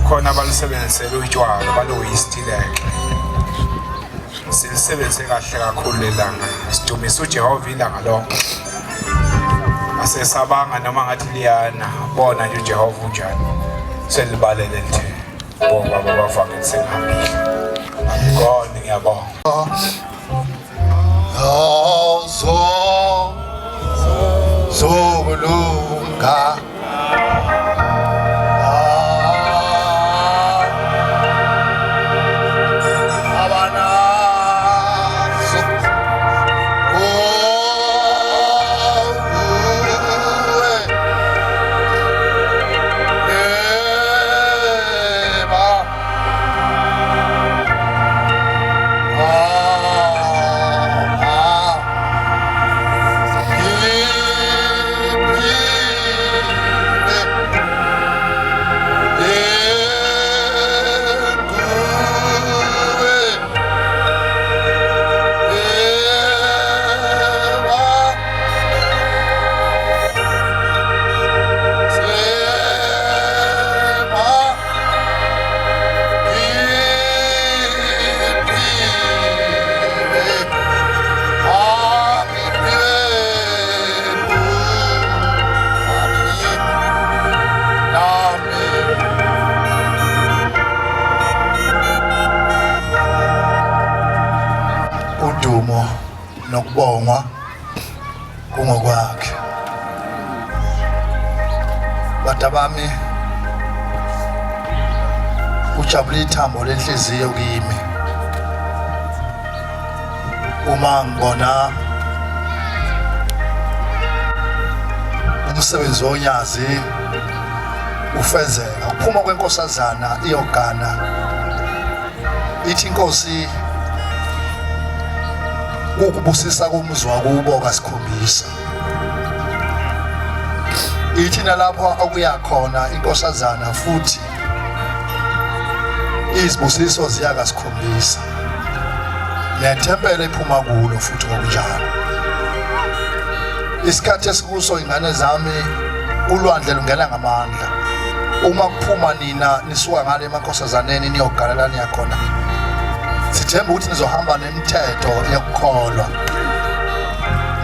Khona abalisebenzisela utshwala baloyistileke. Silisebenzise kahle kakhulu lelanga. Sidumisa uJehova ilanga lonke. Asesabanga noma ngathi liyana bona nje uJehova unjani. Selibalele lithe. Bonke abavangela sengihambile. Ngikona ngiyabonga. Zokulunga abanazo ukubongwa kungokwakhe. Batabami ujabule ithambo lenhliziyo kimi uma ngibona umsebenzi wonyazi ufezeka uphuma kwenkosazana iyogana ithi inkosi ukubusisa kumzi wakubo kasikhombisa ithi nalapho akuya khona inkosazana futhi izibusiso ziya kasikhombisa nethempele iphuma kulo futhi ngokunjalo. Isikhathi esikuso ingane zami ulwandle lungena ngamandla uma kuphuma nina nisuka ngale emakhosazaneni niyogalela niyakhona sithemba ukuthi nizohamba nemithetho yokukholwa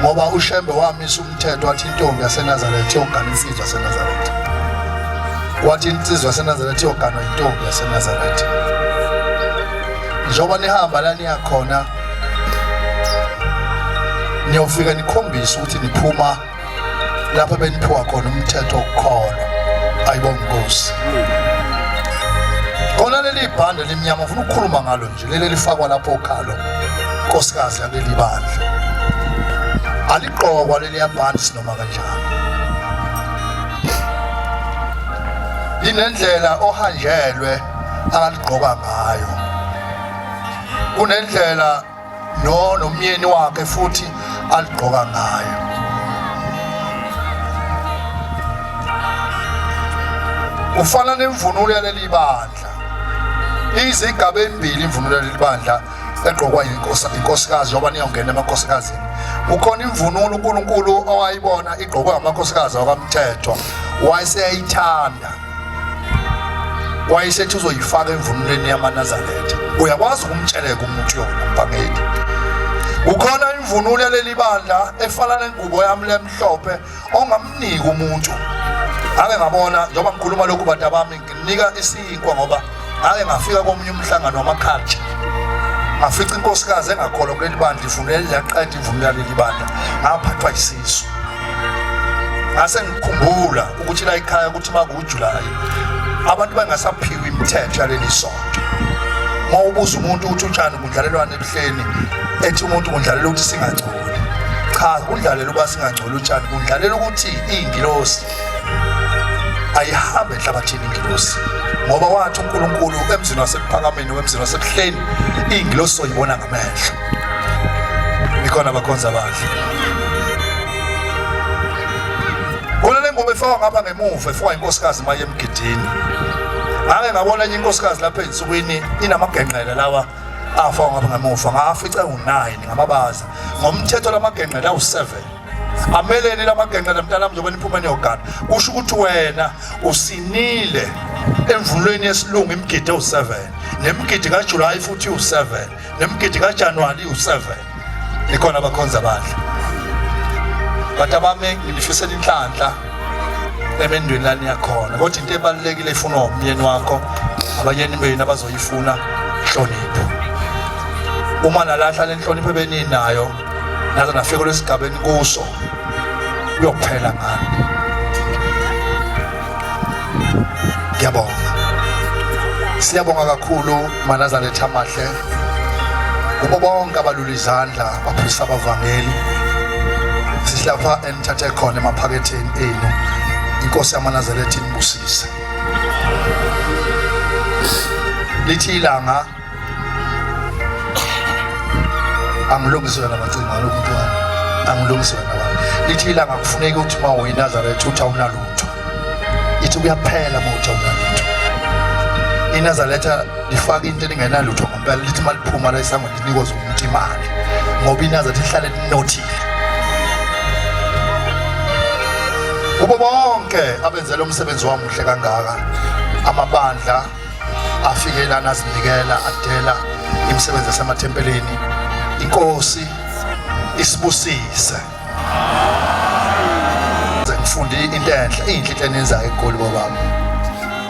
ngoba uShembe wamisa umthetho wathi intombi yaseNazaretha yogana insizwa yaseNazaretha wathi insizwa yaseNazaretha yogana intombi yaseNazaretha. Njengoba nihamba la niyakhona niyofika nikhombisa ukuthi niphuma lapha beniphiwa khona umthetho wokukholwa. Ayibonge Nkosi. Khona leli bhande limnyama ufuna ukukhuluma ngalo nje leli lifakwa lapho ukhalo nkosikazi yaleli bandla aliqokwa leli yabhande sinoma kanjani. Inendlela ohanjelwe akaligqoka ngayo kunendlela nomyeni wakhe futhi aligqoka ngayo. Ufana nemvunulo yaleli bandla izigaba embili imvunulo yaleli bandla egqokwa inkosikazi njengoba niyongena emankosikazi. Ukhona imvunulo uNkulunkulu owayibona igqokwa amankosikazi akamthethwa wayeseyithanda wayesethi uzoyifaka emvunulweni yamaNazaretha uyakwazi ukumtsheleka umuntu yona mbangeli. Ukhona imvunulo yaleli bandla efana nengubo yami lemhlophe ongamnika umuntu. Ake ngabona njengoba ngikhuluma lokhu bantu bami nginika isinkwa ngoba ake ngafika komunye umhlangano wamakhathi ngafica inkosikazi engakholwa kuleli bandla ifunela yaqeda imvunulo yaleli bandla ngaphathwa isisu. Ngase ngikhumbula ukuthi la ekhaya ukuthi makuJulayi abantu bangasaphiwa imithetho yaleli sonto. Mawubuza umuntu ukuthi utshani kundlalelwana ebuhleni ethi umuntu kundlalela ukuthi singangcoli. Cha kundlalela ukuba singangcoli utshani kundlalela ukuthi ingilosi ayihambe enhlabathini ingilosi ngoba wathi uNkulunkulu emzini wasephakameni wemzini wasebuhleni ingilosi soyibona ngamehlo. Nikhona abakhonza abahle. Kule ngoma efaka ngapha ngemuva efaka inkosikazi maye emgidini. Ake ngabona enye inkosikazi lapha ensukwini inamagenqela lawa afaka ngapha ngemuva ngafica u9 ngamabaza ngomthetho lamagenqela awu7 ameleni lamagenqela mntana njengoba niphuma niyogana kusho ukuthi wena usinile emvunulweni yesilungu imgidi u7 nemgidi kaJulayi futhi u7 nemgidi kaJanuwari u7. Nikhona abakhonza abahle. Bantu bami ngilifisela inhlanhla emendweni la niyakhona kodwa into ebalekile ifuna umyeni wakho abanyeni benu abazoyifuna hlonipho. Uma nalahla lenhlonipho beninayo nazo nafika lesigabeni kuso uyokuphela ngani. Ngiyabonga. Siyabonga kakhulu maNazaretha amahle. Kubo bonke abalula izandla baphisa abavangeli. Sihlapha enithathe khona emaphaketheni enu. Inkosi yamaNazaretha inibusise. Lithi ilanga angilungiswe namacinga lomuntu angilungiswe nabantu. Lithi ilanga kufuneka ukuthi uma uyiNazaretha uthi awunalutho. Ithi kuyaphela uma uthi awunalutho. INazaretha lifaka into engenalutho ngempela lithi maliphuma la isangweni linikoze umuntu imali ngoba iNazaretha ihlale linothile. Kubo bonke abenzela umsebenzi wamuhle kangaka amabandla afikelana azinikela adela imisebenzi yasemathempeleni. Inkosi isibusise. Ngifunde into enhle inhle enenzayo eGoli bobaba.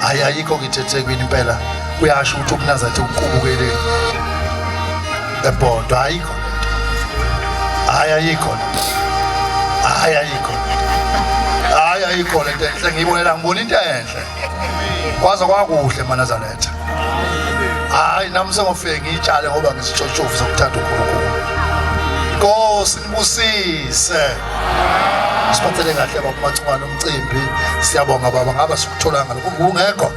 Ayikho ngithethekweni impela uyasho ukuthi uMnazaretha uqhubukele eBhondo ayikho. Hayi ayikho. Hayi ayikho. Hayi ayikho lento enhle ngiyibonela ngibona into enhle. Kwaze kwakuhle Manazaretha. Hayi nami sengofike ngitshale ngoba ngisitshotshofu sokuthanda uNkulunkulu. Nkosi nibusise. Siphathele kahle baba Macungwane umcimbi. Siyabonga baba ngaba sikutholanga lokho kungekho.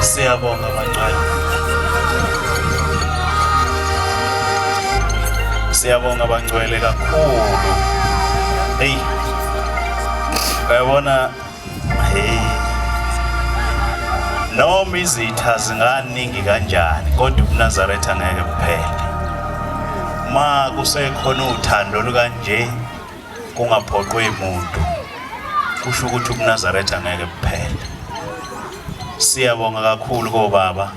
Siyabonga Bangcwele. Siyabonga Bangcwele kakhulu. Hey. Bayabona hey. Noma izitha zinganingi kanjani kodwa uNazaretha angeke kuphele. Ma kusekhona uthando lukanje kungaphoqwe umuntu. Kusho ukuthi uNazaretha angeke kuphele. Siyabonga kakhulu ko baba.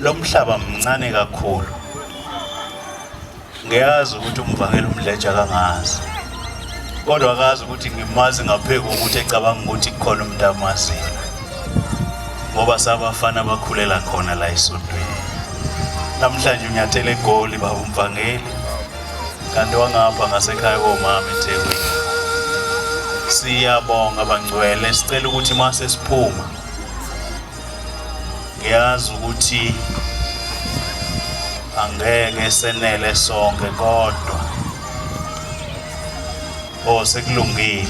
Lo mhlaba mncane kakhulu. Ngiyazi ukuthi umvangeli umdleja kangazi. Kodwa akazi ukuthi ngimazi ngapheko ukuthi ecabanga ukuthi kukhona umuntu amaziyo. Ngoba sabafana bakhulela khona la esontweni. Namhlanje unyathele egoli baba umvangeli. Kanti wangapha ngasekhaya komama eThekwini. Siyabonga Bangcwele sicela ukuthi mase siphuma ngiyazi ukuthi angeke senele sonke kodwa sekulungile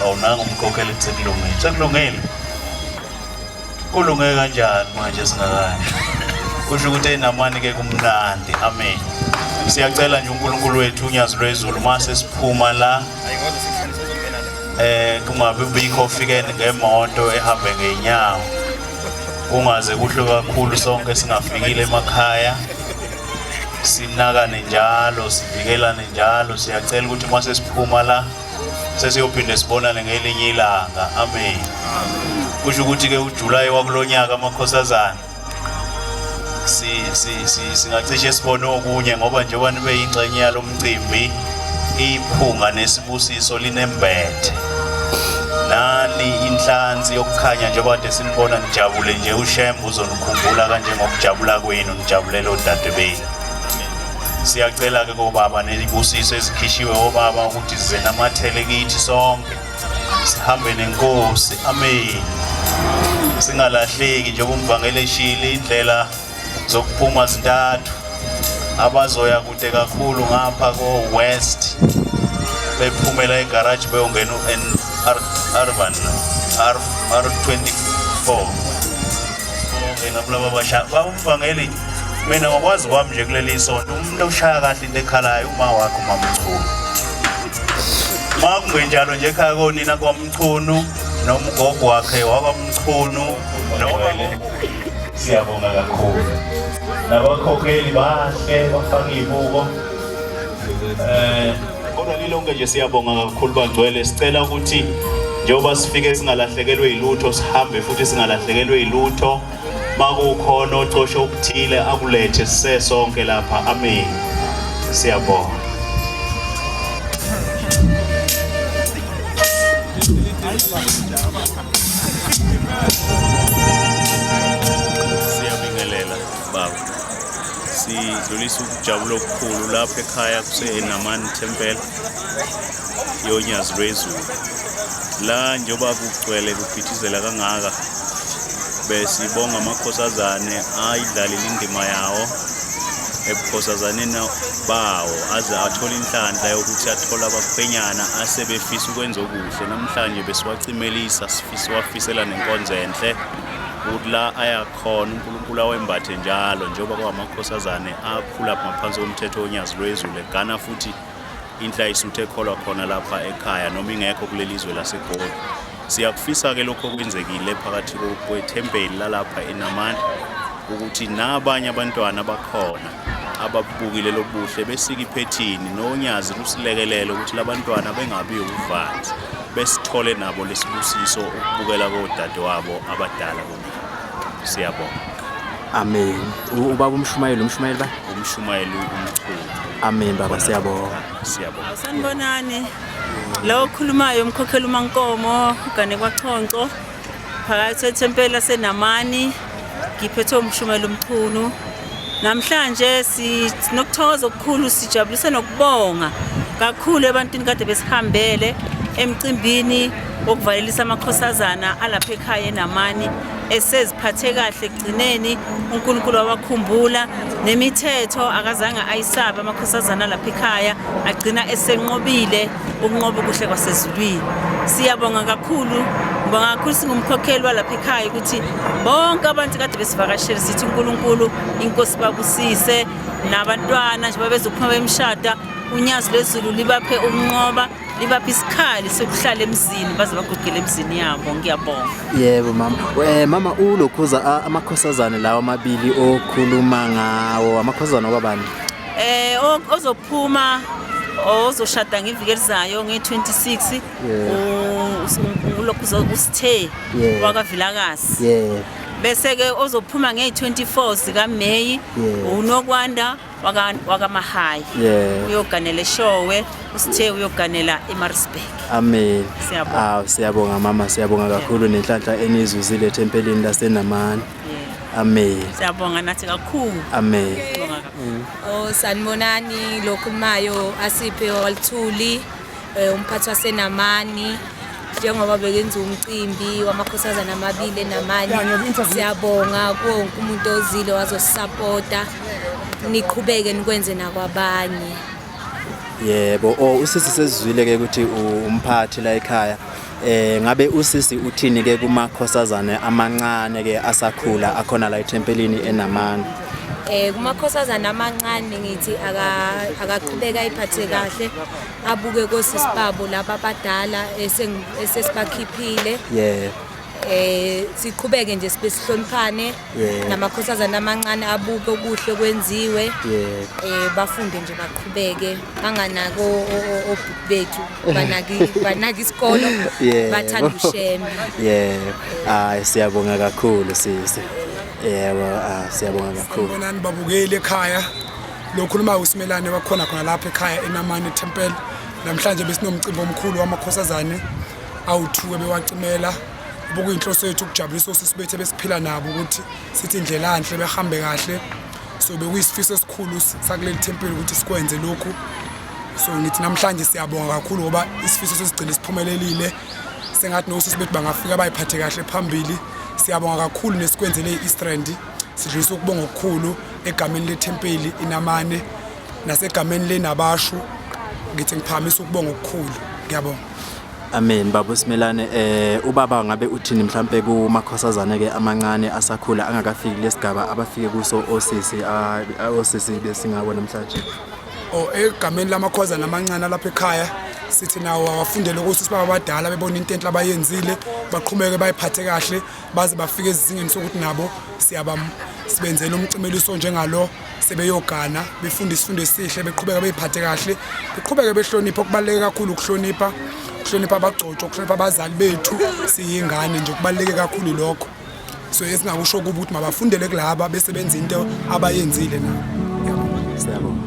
awunanga umkhokheli sekulungile kulungile kanjani manje singakanje kusho ukuthi enamani ke kumnandi amen siyacela nje uNkulunkulu wethu unyazi lwezulu mase siphuma la kungabe bikho fikene ngemoto ehambe ngeenyawo kungaze kuhle kakhulu sonke singafikile emakhaya sinakane njalo sivikelane njalo siyacela ukuthi mase siphuma la sesiyophinde sibonane ngelinye ilanga amen kusho ukuthi ke uJuly wakulonyaka amakhosazana singacishe sibone okunye ngoba njengoba nibe ingxenye yalomcimbi iphunga nesibusiso linembethe nani inhlanzi yokukhanya njengoba kade sinibona nijabule nje uShembe uzonikhumbula kanje ngokujabula kwenu nijabulela odade benu siyacela ke kubaba nelibusiso ezikhishiwe obaba ukuthi size namathele kithi sonke sihambe nenkosi amen singalahleki njengoba umvangeli eshile indlela zokuphuma zintathu abazoya kude kakhulu ngapha ko West bephumela egarage beyongena Urban R24 ngapha babasha babumvangeli mina ngokwazi kwami nje kuleli isonto umuntu oshaya kahle into ekhalayo uma wakho uMamchunu makungenjalo nje ekhaya konina kwaMchunu noma ugogo wakhe wakwaMchunu nowele siyabonga kakhulu nabakhokheli bahle bafaka ibuko kodwa lilonke nje siyabonga kakhulu Bangcwele sicela ukuthi njengoba sifike singalahlekelwe ilutho sihambe futhi singalahlekelwe ilutho makukhona ocosho okuthile akulethe sisonke lapha amen siyabonga siyabingelela baba sidlulisa ukujabula okukhulu lapha ekhaya kuseNamani Temple yonyazi lwezulu la njengoba kugcwele kuphithizela kangaka besibonga amakhosazane ayidlalile indima yawo ebukhosazaneni bawo aze athola inhlanhla yokuthi athola abakhwenyana asebefisa ukwenza okuhle namhlanje besiwacimelisa sifisa wafisela nenkonzo enhle ukuthi la ayakhona uNkulunkulu awembathe njalo njengoba kwamakhosazane akhula ngaphansi komthetho wonyazi lwezulu egana futhi inhla isuthe ekholwa khona lapha ekhaya noma ingekho kulelizwe laseGoli Siyakufisa ke lokho okwenzekile phakathi kwethempeli lalapha eNamani ukuthi nabanye abantwana bakhona ababukile lobuhle besika iphethini nonyazi lusilekelele ukuthi labantwana bengabi ukuvanzi besithole nabo lesibusiso ukubukela kodadewabo abadala bona. Siyabonga. Amen. Ubaba umshumayeli ba? Umshumayeli umchulu. Amen baba, siyabonga. Siyabonga. Sanibonani. Lo khulumayo umkhokheli uMankomo ugane kwaChonco phakathi ethempeli laseNamani ngiphethe umshumayeli umchunu. Namhlanje sinokuthokoza okukhulu, sijabulise nokubonga kakhulu ebantwini kade besihambele emcimbini wokuvalelisa amakhosazana alapha ekhaya eNamani eseziphathe kahle egcineni. uNkulunkulu wabakhumbula nemithetho akazange ayisaba amakhosazana lapha ekhaya, agcina esenqobile ukunqoba kuhle kwasezulwini. Siyabonga kakhulu, ngibonga kakhulu singumkhokheli walapha ekhaya ukuthi bonke abantu kade besivakashela sithi uNkulunkulu inkosi babusise nabantwana nje babezophuma bemshada, unyazi lwezulu libaphe ukunqoba, libaphe isikhali sokuhlala emzini baze bagugele emzini yabo. Ngiyabonga. Yebo mama. Mama ulokhuza amakhosazana lawa amabili okhuluma ngawo, amakhosazana wabani? Ozophuma ozoshada ngeviki elizayo nge-26 ulokhuza uSithe wakaVilakazi. Bese ke ozophuma nge-24 zika May uNokwanda wakaMahaya. Uyoganela eShowe, uSithe uyoganela eMaritzburg. Amen. Siyabonga mama, siyabonga kakhulu nenhlanhla enizuzile ethempelini laseNamani. Amen. Siyabonga nathi kakhulu. Amen. Sanibonani, lo khulumayo Asiphe Walthuli, umphathi waseNamani. Njengoba bekenza umcimbi wamakhosazana amabili eNamani, siyabonga wonke umuntu ozile wazosupporta, niqhubeke nikwenze nakwabanye. Yebo, usisi sesizwile ke ukuthi umphathi la ekhaya. Ngabe usisi uthini ke kumakhosazana amancane ke asakhula akhona la ethempelini eNamani? Kumakhosazana amancane ngithi akaqhubeka iphathe kahle, abuke kosisibabo laba abadala esesibakhiphile. Siqhubeke nje sihloniphane namakhosazana amancane, abuke okuhle kwenziwe, bafunde nje baqhubeke, banganako obhuku bethu, banaki isikolo, bathanda ushembe. Siyabonga kakhulu sisi. Yebo, siyabonga kakhulu. Bonani babukeli ekhaya, lo khuluma uSimelane wakhona khona lapha ekhaya eNamani Temple. Namhlanje besinomcimbi omkhulu wamakhosazane awu2 bewacimela. Ubukuyinhloso yethu ukujabulisa osisibethe besiphila nabo ukuthi sithi indlela enhle behambe kahle. So bekuyisifiso esikhulu sakuleli temple ukuthi sikwenze lokhu. So ngithi namhlanje siyabonga kakhulu ngoba isifiso sesigcina siphumelelile. Sengathi nosisibethe bangafika bayiphathe kahle phambili. Siyabonga kakhulu nesikwenzele iEastrand. Sidlulisa ukubonga okukhulu egameni leTempeli eNamani nasegameni leNabashu. Ngithi ngiphamisa ukubonga okukhulu. Ngiyabonga. Amen. Baba Simelane, ubaba ngabe uthini mhlambe kumakhosazana ke amancane asakhula angakafiki lesigaba abafike kuso osisi besingawo namhlanje? Egameni lamakhosazana amancane lapha ekhaya sithi nawo awafundele ukuthi sibaba abadala bebona into enhle abayenzile, baqhubeke bayiphathe kahle baze bafike ezingeni sokuthi nabo sibenzele umcimeliso njengalo, sebeyogana befunda isifundo esihle, beqhubeka beyiphathe kahle, beqhubeke behlonipha. Kubaleke kakhulu ukuhlonipha abagcotshwa, ukuhlonipha abazali bethu siyingane nje, kubaleke kakhulu lokho. So esingakusho ukuthi mabafundele kulaba besebenza into abayenzile nabo. Siyabonga.